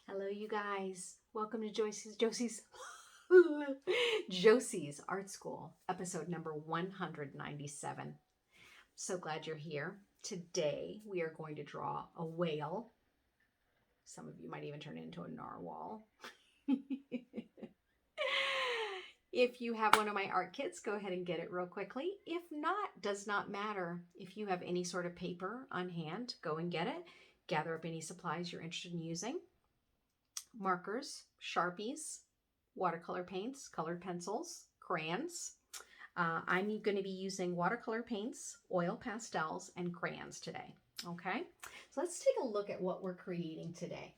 Hello, you guys. Welcome to Josie's Art School, episode number 197. So glad you're here. Today, we are going to draw a whale. Some of you might even turn it into a narwhal. If you have one of my art kits, go ahead and get it real quickly. If not, does not matter. If you have any sort of paper on hand, go and get it. Gather up any supplies you're interested in using. Markers, Sharpies, watercolor paints, colored pencils, crayons. I'm going to be using watercolor paints, oil pastels, and crayons today. Okay, so let's take a look at what we're creating today.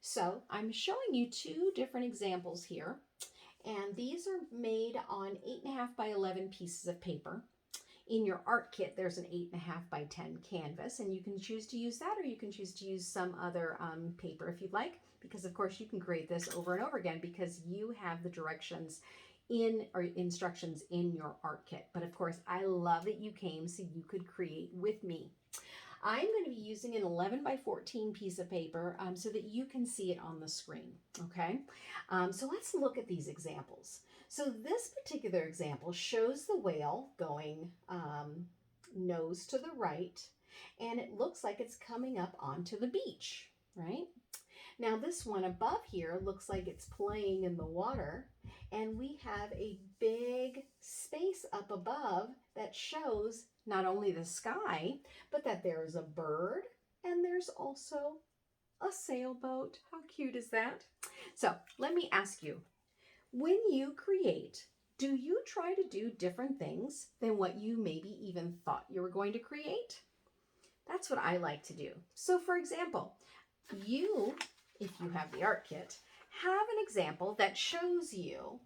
So I'm showing you two different examples here, and these are made on 8.5 by 11 pieces of paper. In your art kit, there's an 8.5 by 10 canvas, and you can choose to use that, or you can choose to use some other paper if you'd like, because of course you can create this over and over again because you have the directions or instructions in your art kit. But of course, I love that you came so you could create with me. I'm going to be using an 11 by 14 piece of paper so that you can see it on the screen, okay? So let's look at these examples. So this particular example shows the whale going nose to the right, and it looks like it's coming up onto the beach, right? Now this one above here looks like it's playing in the water, and we have a big space up above that shows not only the sky, but that there's a bird and there's also a sailboat. How cute is that? So let me ask you, when you create, do you try to do different things than what you maybe even thought you were going to create? That's what I like to do. So for example, you, if you have the art kit, have an example that shows you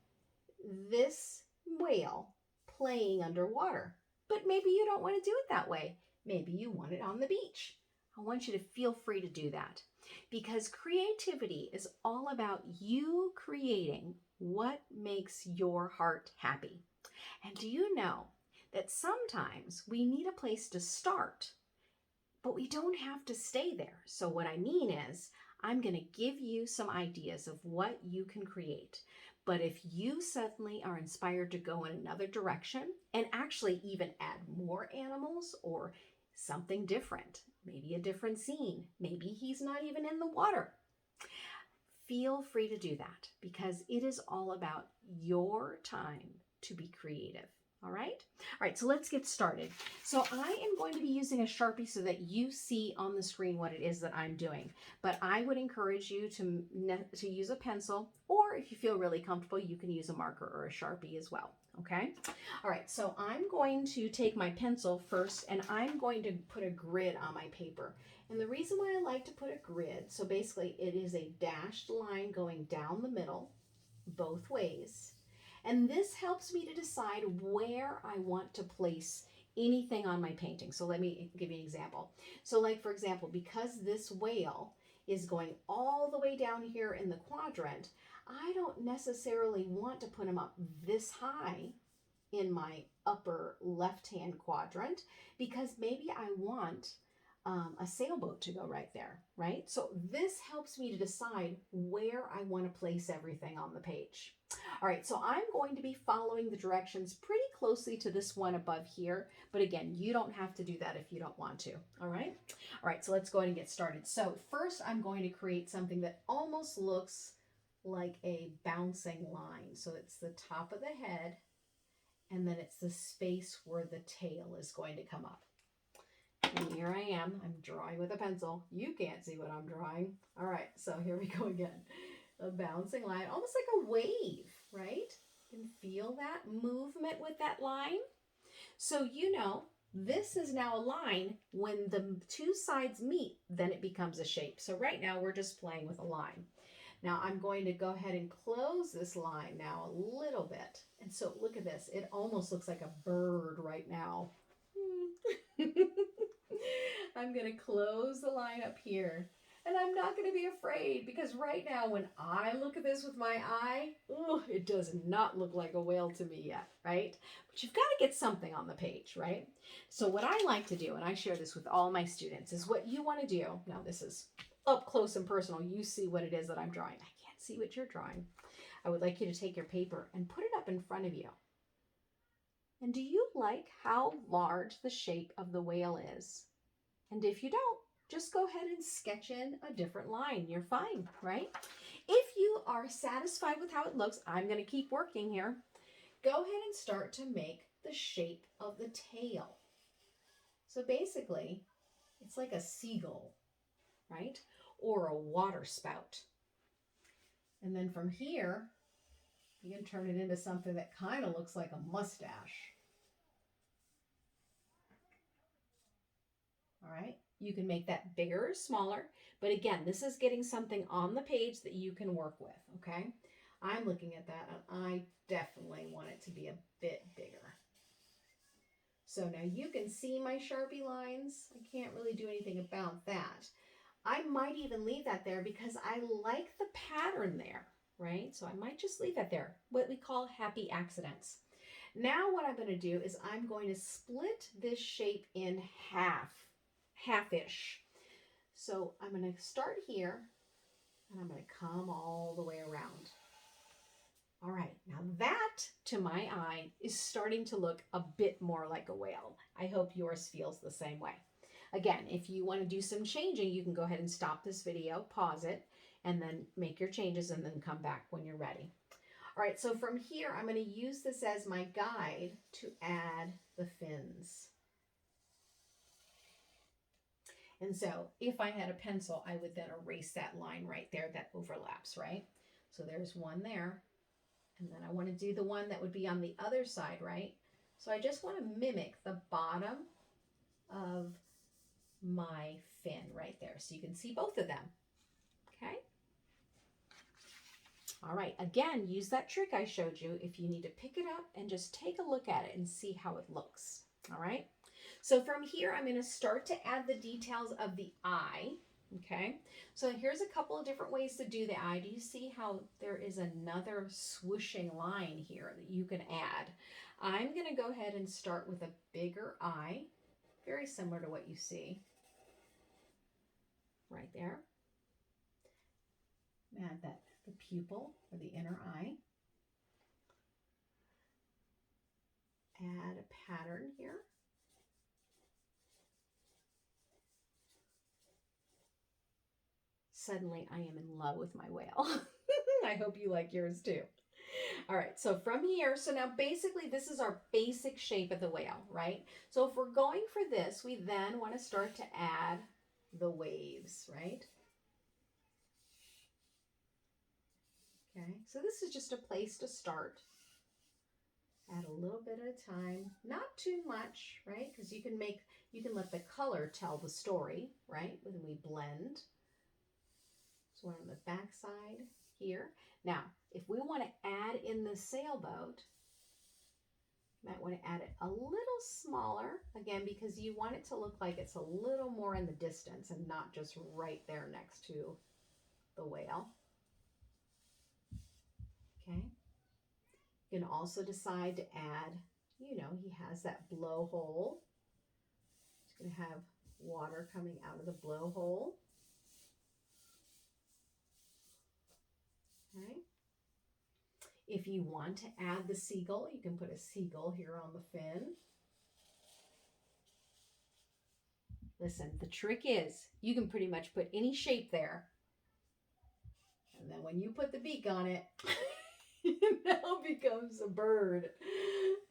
this whale playing underwater. But maybe you don't want to do it that way. Maybe you want it on the beach. I want you to feel free to do that, because creativity is all about you creating what makes your heart happy. And do you know that sometimes we need a place to start, but we don't have to stay there? So what I mean is, I'm going to give you some ideas of what you can create. But if you suddenly are inspired to go in another direction and actually even add more animals or something different, maybe a different scene, maybe he's not even in the water, feel free to do that, because it is all about your time to be creative. All right? All right, so let's get started. So I am going to be using a Sharpie so that you see on the screen what it is that I'm doing. But I would encourage you to use a pencil, or if you feel really comfortable, you can use a marker or a Sharpie as well. Okay? All right, so I'm going to take my pencil first, and I'm going to put a grid on my paper. And the reason why I like to put a grid, so basically it is a dashed line going down the middle both ways. And this helps me to decide where I want to place anything on my painting. So let me give you an example. So like, for example, because this whale is going all the way down here in the quadrant, I don't necessarily want to put him up this high in my upper left-hand quadrant, because maybe I want a sailboat to go right there, right? So this helps me to decide where I want to place everything on the page. All right, so I'm going to be following the directions pretty closely to this one above here, but again, you don't have to do that if you don't want to, all right? All right, so let's go ahead and get started. So first I'm going to create something that almost looks like a bouncing line. So it's the top of the head, and then it's the space where the tail is going to come up. And here I am, I'm drawing with a pencil. You can't see what I'm drawing. All right, so here we go again. A bouncing line, almost like a wave, right? You can feel that movement with that line. So you know, this is now a line. When the two sides meet, then it becomes a shape. So right now we're just playing with a line. Now I'm going to go ahead and close this line now a little bit. And so look at this, it almost looks like a bird right now. I'm going to close the line up here, and I'm not going to be afraid, because right now when I look at this with my eye, it does not look like a whale to me yet, right? But you've got to get something on the page, right? So what I like to do, and I share this with all my students, is what you want to do. Now this is up close and personal, you see what it is that I'm drawing. I can't see what you're drawing. I would like you to take your paper and put it up in front of you. And do you like how large the shape of the whale is? And if you don't, just go ahead and sketch in a different line. You're fine, right? If you are satisfied with how it looks, I'm going to keep working here. Go ahead and start to make the shape of the tail. So basically, it's like a seagull, right? Or a water spout. And then from here, you can turn it into something that kind of looks like a mustache. All right, you can make that bigger or smaller, but again, this is getting something on the page that you can work with, okay? I'm looking at that and I definitely want it to be a bit bigger. So now you can see my Sharpie lines. I can't really do anything about that. I might even leave that there because I like the pattern there, right? So I might just leave that there, what we call happy accidents. Now what I'm going to do is I'm going to split this shape in half-ish. So I'm going to start here and I'm going to come all the way around. All right, now that, to my eye, is starting to look a bit more like a whale. I hope yours feels the same way. Again, if you want to do some changing, you can go ahead and stop this video, pause it, and then make your changes and then come back when you're ready. All right, so from here, I'm going to use this as my guide to add the fins. And so if I had a pencil, I would then erase that line right there that overlaps, right? So there's one there. And then I want to do the one that would be on the other side, right? So I just want to mimic the bottom of my fin right there. So you can see both of them, okay? All right, again, use that trick I showed you if you need to pick it up and just take a look at it and see how it looks, all right? So from here, I'm going to start to add the details of the eye. Okay, so here's a couple of different ways to do the eye. Do you see how there is another swooshing line here that you can add? I'm going to go ahead and start with a bigger eye, very similar to what you see right there. Add that, the pupil or the inner eye. Add a pattern here. Suddenly I am in love with my whale. I hope you like yours too. All right, so from here, so now basically this is our basic shape of the whale, right? So if we're going for this, we then want to start to add the waves, right? Okay, so this is just a place to start. Add a little bit at a time, not too much, right? Because you can let the color tell the story, right? When we blend. So one on the back side here. Now, if we want to add in the sailboat, you might want to add it a little smaller, again, because you want it to look like it's a little more in the distance and not just right there next to the whale. Okay. You can also decide to add, you know, he has that blowhole. He's going to have water coming out of the blowhole. Okay. If you want to add the seagull, you can put a seagull here on the fin. Listen, the trick is you can pretty much put any shape there. And then when you put the beak on it, it now becomes a bird.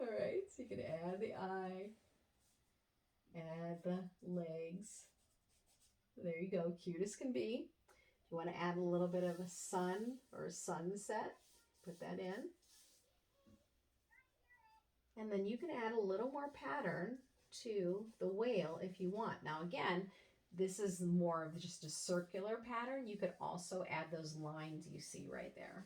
All right, so you can add the eye, add the legs. There you go, cute as can be. If you want to add a little bit of a sun or a sunset, put that in. And then you can add a little more pattern to the whale if you want. Now again, this is more of just a circular pattern. You could also add those lines you see right there.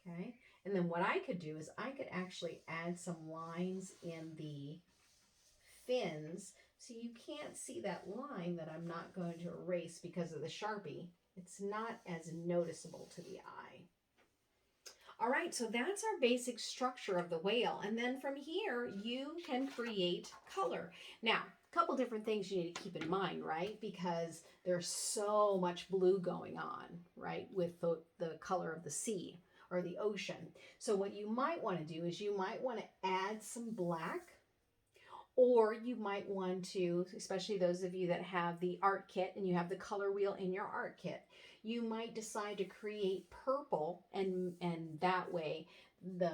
Okay, and then what I could do is I could actually add some lines in the fins so you can't see that line that I'm not going to erase because of the Sharpie. It's not as noticeable to the eye. All right, so that's our basic structure of the whale. And then from here, you can create color. Now, couple different things you need to keep in mind, right? Because there's so much blue going on, right, with the color of the sea or the ocean. So what you might want to do is you might want to add some black, or you might want to, especially those of you that have the art kit and you have the color wheel in your art kit, you might decide to create purple, and that way the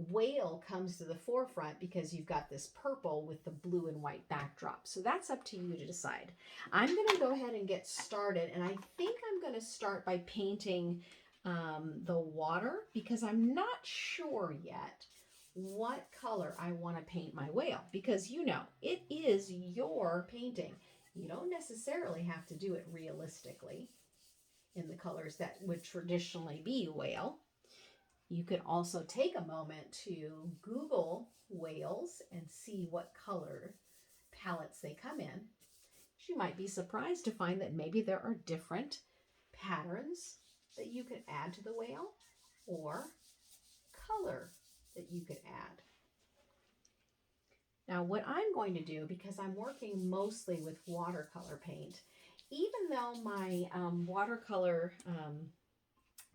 whale comes to the forefront because you've got this purple with the blue and white backdrop. So that's up to you to decide. I'm going to go ahead and get started, and I think I'm going to start by painting the water because I'm not sure yet what color I want to paint my whale, because you know, it is your painting. You don't necessarily have to do it realistically in the colors that would traditionally be whale. You could also take a moment to Google whales and see what color palettes they come in. You might be surprised to find that maybe there are different patterns that you could add to the whale, or color that you could add. Now what I'm going to do, because I'm working mostly with watercolor paint, even though my watercolor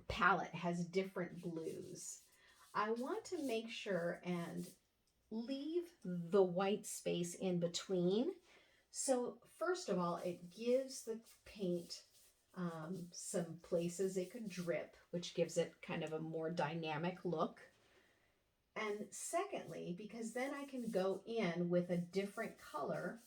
palette has different blues, I want to make sure and leave the white space in between. So first of all, it gives the paint some places it could drip, which gives it kind of a more dynamic look. And secondly, because then I can go in with a different color,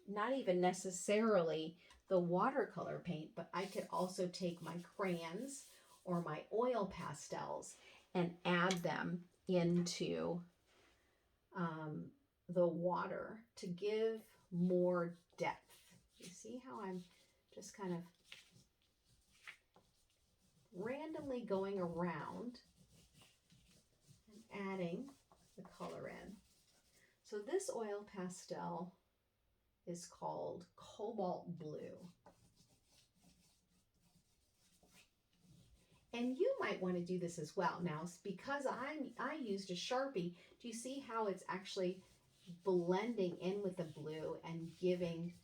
not even necessarily the watercolor paint, but I could also take my crayons or my oil pastels and add them into the water to give more depth. You see how I'm just kind of randomly going around and adding the color in. So this oil pastel is called Cobalt Blue. And you might want to do this as well. Now, because I used a Sharpie, do you see how it's actually blending in with the blue and giving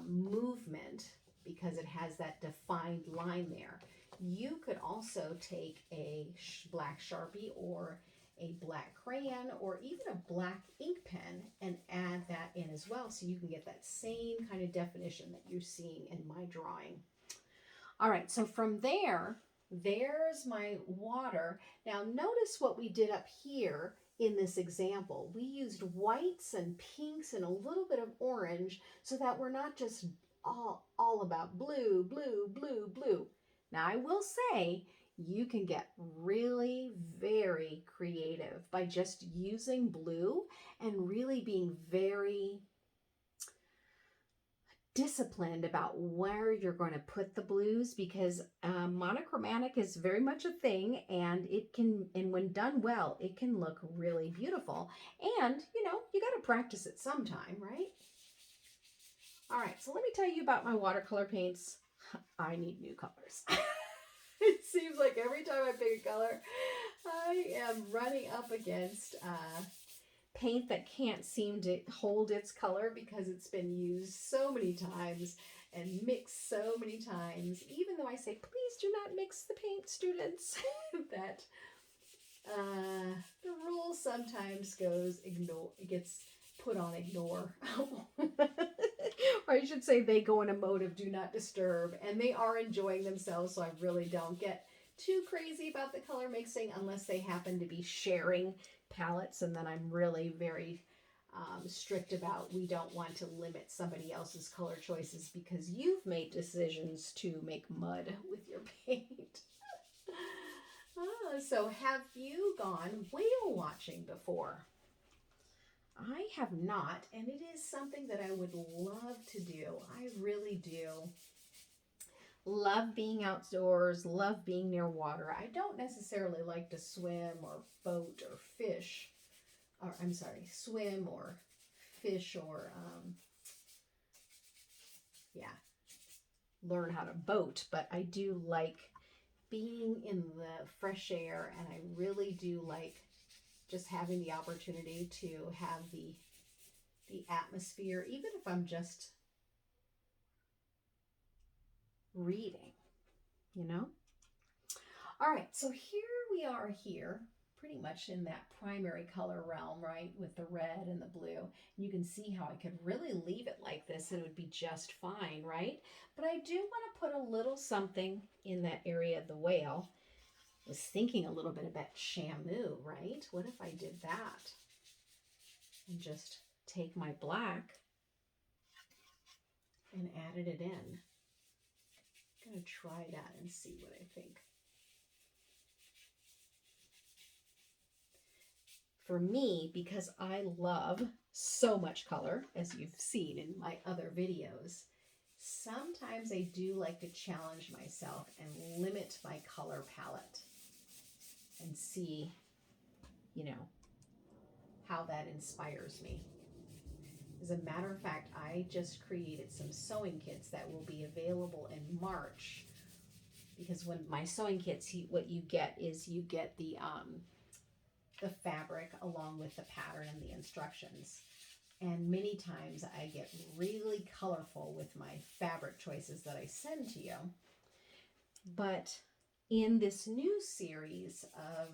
movement because it has that defined line there? You could also take a black Sharpie or a black crayon or even a black ink pen and add that in as well, so you can get that same kind of definition that you're seeing in my drawing. All right, so from there, there's my water. Now notice what we did up here in this example. We used whites and pinks and a little bit of orange so that we're not just all about blue, blue, blue, blue. Now I will say you can get really very creative by just using blue and really being very disciplined about where you're going to put the blues, because monochromatic is very much a thing, and it can, and when done well, it can look really beautiful. And you know, you got to practice it sometime, right? All right, so let me tell you about my watercolor paints. I need new colors. It seems like every time I pick a color, I am running up against paint that can't seem to hold its color because it's been used so many times and mixed so many times. Even though I say, please do not mix the paint, students, that the rule sometimes gets put on ignore. Or I should say they go in a mode of do not disturb, and they are enjoying themselves, so I really don't get too crazy about the color mixing unless they happen to be sharing palettes, and then I'm really very strict about, we don't want to limit somebody else's color choices because you've made decisions to make mud with your paint. So have you gone whale watching before? I have not, and it is something that I would love to do. I really do. Love being outdoors, love being near water. I don't necessarily like to swim or boat or fish, or I'm sorry, swim or fish or, learn how to boat, but I do like being in the fresh air, and I really do like just having the opportunity to have the the atmosphere, even if I'm just reading, you know? All right, so here we are here, pretty much in that primary color realm, right, with the red and the blue. And you can see how I could really leave it like this and it would be just fine, right? But I do want to put a little something in that area of the whale. I was thinking a little bit about Shamu, right? What if I did that? And just take my black and added it in. I'm going to try that and see what I think. For me, because I love so much color, as you've seen in my other videos, sometimes I do like to challenge myself and limit my color palette and see, you know, how that inspires me. As a matter of fact, I just created some sewing kits that will be available in March, because when my sewing kits, what you get is you get the fabric along with the pattern and the instructions. And many times I get really colorful with my fabric choices that I send to you. But in this new series of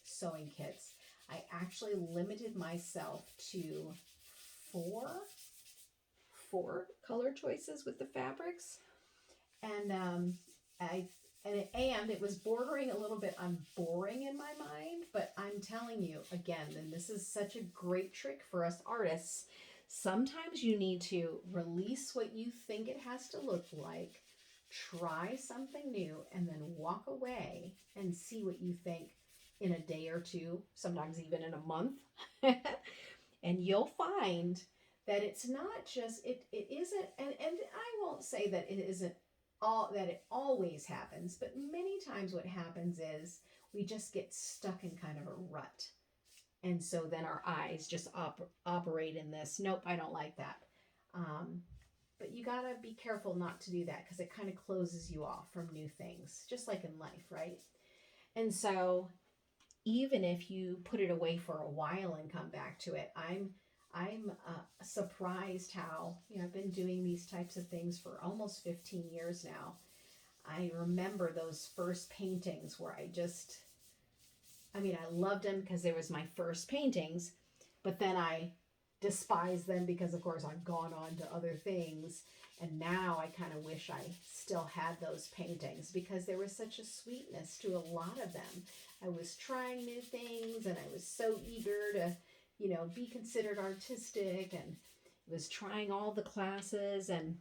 sewing kits, I actually limited myself to four color choices with the fabrics. And and it was bordering a little bit on boring in my mind, but I'm telling you again, and this is such a great trick for us artists, sometimes you need to release what you think it has to look like, try something new, and then walk away and see what you think in a day or two, sometimes even in a month. And you'll find that it's not just, it isn't, and I won't say that it isn't that it always happens, but many times what happens is we just get stuck in kind of a rut. And so then our eyes just operate in this, nope, I don't like that. But you gotta be careful not to do that, because it kind of closes you off from new things, just like in life, right? And so even if you put it away for a while and come back to it, I'm surprised how, you know, I've been doing these types of things for almost 15 years now. I remember those first paintings where I loved them because they was my first paintings, but then I despised them because, of course, I've gone on to other things. And now I kind of wish I still had those paintings, because there was such a sweetness to a lot of them. I was trying new things and I was so eager to, you know, be considered artistic, and was trying all the classes. And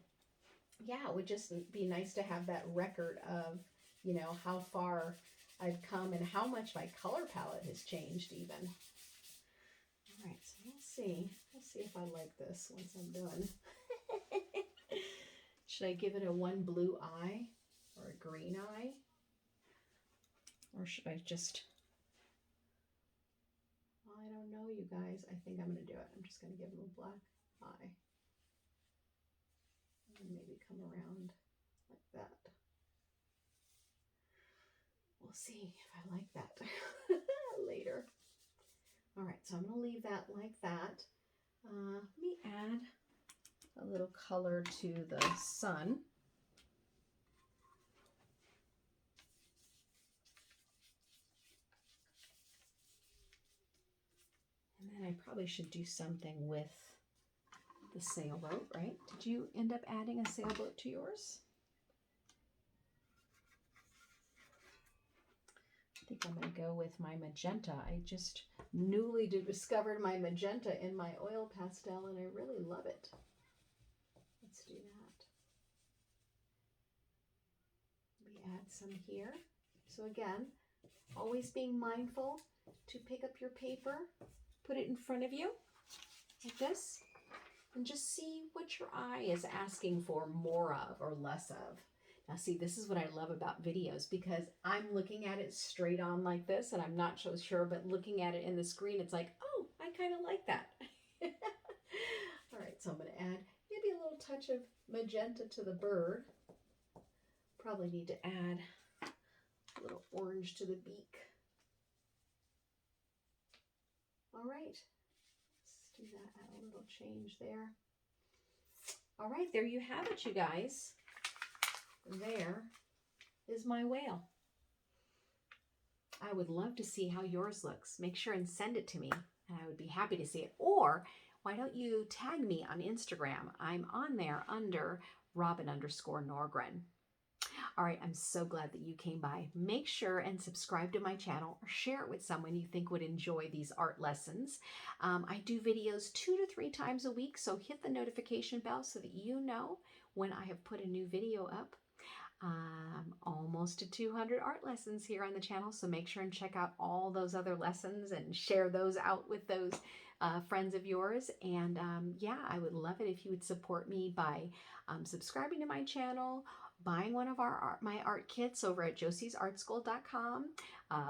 yeah, it would just be nice to have that record of, you know, how far I've come and how much my color palette has changed even. All right, so we'll see if I like this once I'm done. Should I give it a one blue eye or a green eye? Or should I just, I don't know, you guys. I think I'm going to do it. I'm just going to give him a black eye. And maybe come around like that. We'll see if I like that later. All right, so I'm going to leave that like that. Let me add a little color to the sun. And then I probably should do something with the sailboat, right? Did you end up adding a sailboat to yours? I think I'm going to go with my magenta. I just newly discovered my magenta in my oil pastel, and I really love it. Let's do that. We add some here. So again, always being mindful to pick up your paper, put it in front of you like this, and just see what your eye is asking for more of or less of. Now see, this is what I love about videos, because I'm looking at it straight on like this and I'm not so sure, but looking at it in the screen, it's like, oh, I kind of like that. All right, so I'm going to add maybe a little touch of magenta to the bird. Probably need to add a little orange to the beak. All right, let's See that a little change there. All right, there you have it, you guys. There is my whale. I would love to see how yours looks. Make sure and send it to me, and I would be happy to see it. Or why don't you tag me on Instagram? I'm on there under Robin_Norgren. All right, I'm so glad that you came by. Make sure and subscribe to my channel or share it with someone you think would enjoy these art lessons. I do videos 2 to 3 times a week, so hit the notification bell so that you know when I have put a new video up. Almost to 200 art lessons here on the channel, so make sure and check out all those other lessons and share those out with those friends of yours. And yeah, I would love it if you would support me by subscribing to my channel, buying one of my art kits over at joseysartschool.com,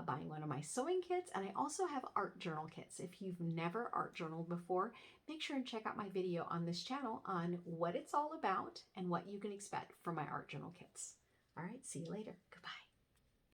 buying one of my sewing kits, and I also have art journal kits. If you've never art journaled before, make sure and check out my video on this channel on what it's all about and what you can expect from my art journal kits. All right, see you later. Goodbye.